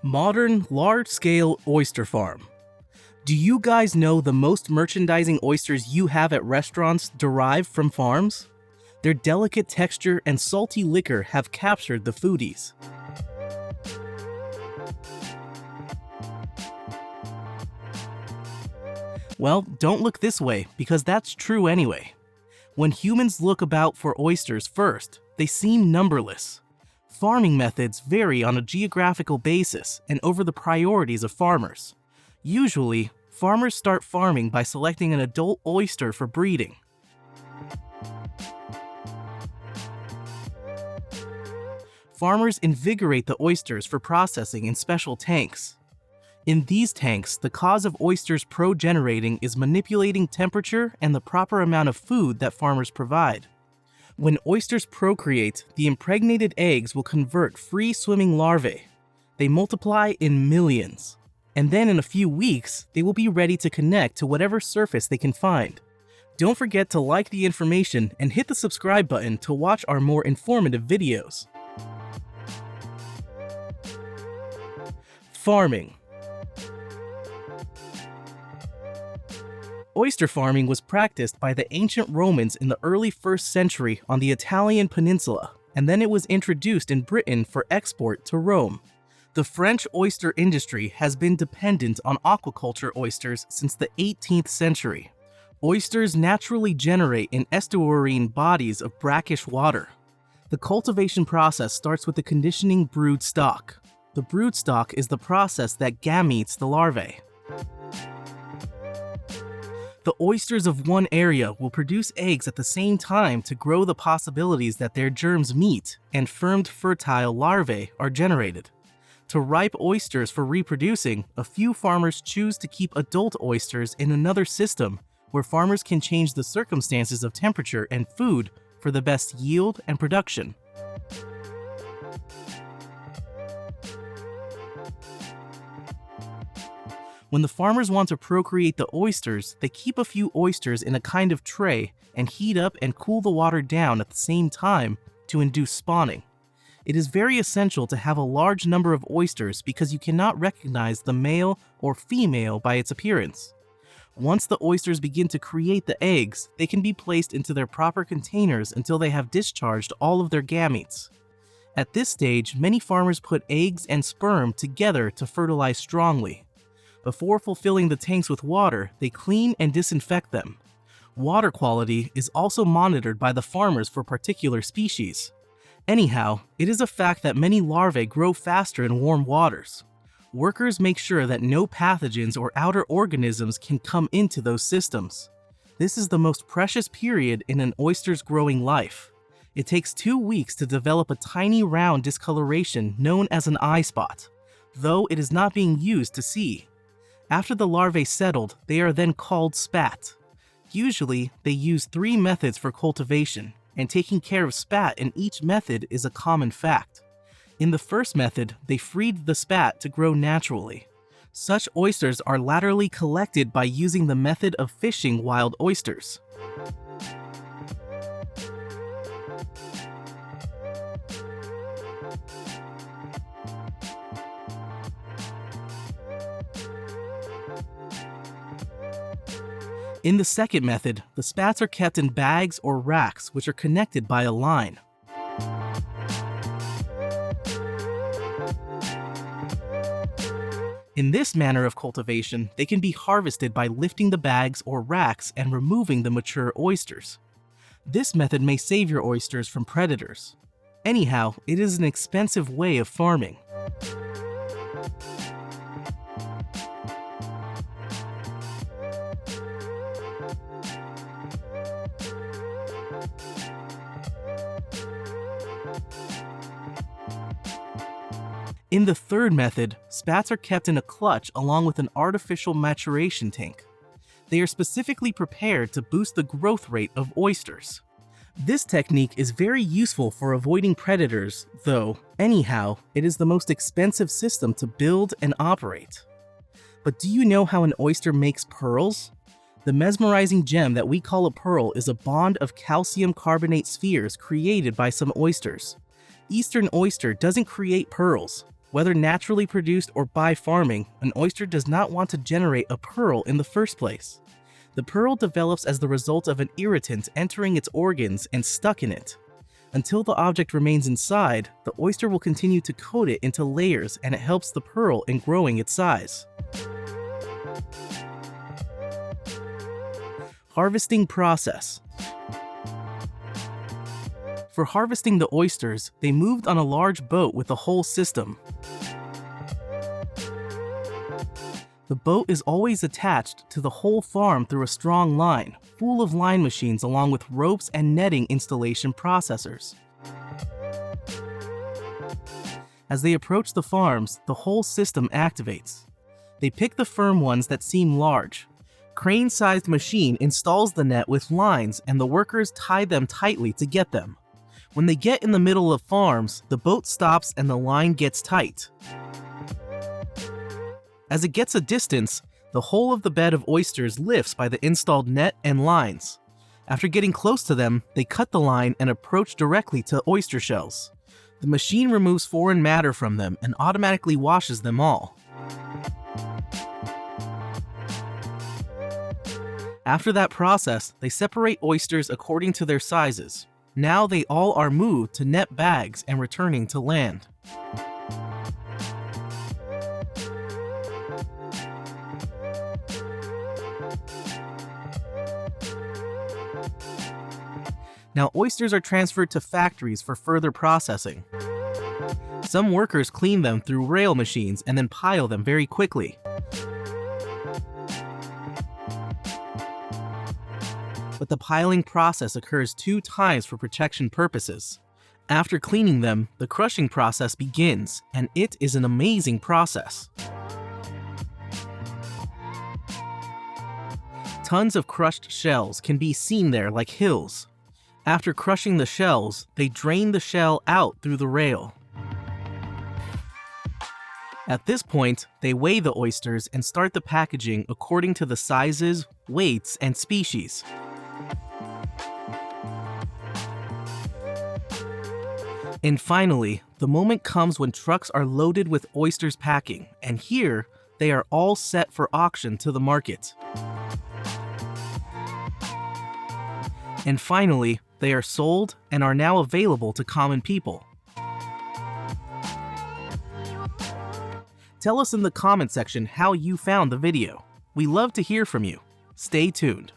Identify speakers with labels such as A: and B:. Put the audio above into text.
A: Modern, large-scale oyster farm. Do you guys know the most merchandising oysters you have at restaurants derive from farms? Their delicate texture and salty liquor have captured the foodies. Well, don't look this way, because that's true anyway. When humans look about for oysters first, they seem numberless. Farming methods vary on a geographical basis and over the priorities of farmers. Usually, farmers start farming by selecting an adult oyster for breeding. Farmers invigorate the oysters for processing in special tanks. In these tanks, the cause of oysters progenerating is manipulating temperature and the proper amount of food that farmers provide. When oysters procreate, the impregnated eggs will convert free-swimming larvae. They multiply in millions. And then in a few weeks, they will be ready to connect to whatever surface they can find. Don't forget to like the information and hit the subscribe button to watch our more informative videos. Farming. Oyster farming was practiced by the ancient Romans in the early 1st century on the Italian peninsula, and then it was introduced in Britain for export to Rome. The French oyster industry has been dependent on aquaculture oysters since the 18th century. Oysters naturally generate in estuarine bodies of brackish water. The cultivation process starts with the conditioning brood stock. The brood stock is the process that gametes the larvae. The oysters of one area will produce eggs at the same time to grow the possibilities that their germs meet and firmed fertile larvae are generated. To ripe oysters for reproducing, a few farmers choose to keep adult oysters in another system where farmers can change the circumstances of temperature and food for the best yield and production. When the farmers want to procreate the oysters, they keep a few oysters in a kind of tray and heat up and cool the water down at the same time to induce spawning. It is very essential to have a large number of oysters because you cannot recognize the male or female by its appearance. Once the oysters begin to create the eggs, they can be placed into their proper containers until they have discharged all of their gametes. At this stage, many farmers put eggs and sperm together to fertilize strongly. Before fulfilling the tanks with water, they clean and disinfect them. Water quality is also monitored by the farmers for particular species. Anyhow, it is a fact that many larvae grow faster in warm waters. Workers make sure that no pathogens or outer organisms can come into those systems. This is the most precious period in an oyster's growing life. It takes 2 weeks to develop a tiny round discoloration known as an eye spot, though it is not being used to see. After the larvae settled, they are then called spat. Usually, they use 3 methods for cultivation, and taking care of spat in each method is a common fact. In the first method, they freed the spat to grow naturally. Such oysters are laterally collected by using the method of fishing wild oysters. In the second method, the spats are kept in bags or racks which are connected by a line. In this manner of cultivation, they can be harvested by lifting the bags or racks and removing the mature oysters. This method may save your oysters from predators. Anyhow, it is an expensive way of farming. In the third method, spats are kept in a clutch along with an artificial maturation tank. They are specifically prepared to boost the growth rate of oysters. This technique is very useful for avoiding predators, though, anyhow, it is the most expensive system to build and operate. But do you know how an oyster makes pearls? The mesmerizing gem that we call a pearl is a bond of calcium carbonate spheres created by some oysters. Eastern oyster doesn't create pearls. Whether naturally produced or by farming, an oyster does not want to generate a pearl in the first place. The pearl develops as the result of an irritant entering its organs and stuck in it. Until the object remains inside, the oyster will continue to coat it into layers, and it helps the pearl in growing its size. Harvesting process. For harvesting the oysters, they moved on a large boat with a whole system. The boat is always attached to the whole farm through a strong line, full of line machines along with ropes and netting installation processors. As they approach the farms, the whole system activates. They pick the firm ones that seem large. Crane-sized machine installs the net with lines, and the workers tie them tightly to get them. When they get in the middle of farms, the boat stops and the line gets tight. As it gets a distance, the whole of the bed of oysters lifts by the installed net and lines. After getting close to them, they cut the line and approach directly to oyster shells. The machine removes foreign matter from them and automatically washes them all. After that process, they separate oysters according to their sizes. Now they all are moved to net bags and returning to land. Now oysters are transferred to factories for further processing. Some workers clean them through rail machines and then pile them very quickly. But the piling process occurs 2 times for protection purposes. After cleaning them, the crushing process begins, and it is an amazing process. Tons of crushed shells can be seen there like hills. After crushing the shells, they drain the shell out through the rail. At this point, they weigh the oysters and start the packaging according to the sizes, weights, and species. And finally, the moment comes when trucks are loaded with oysters packing, and here, they are all set for auction to the market. And finally, they are sold and are now available to common people. Tell us in the comment section how you found the video. We love to hear from you. Stay tuned.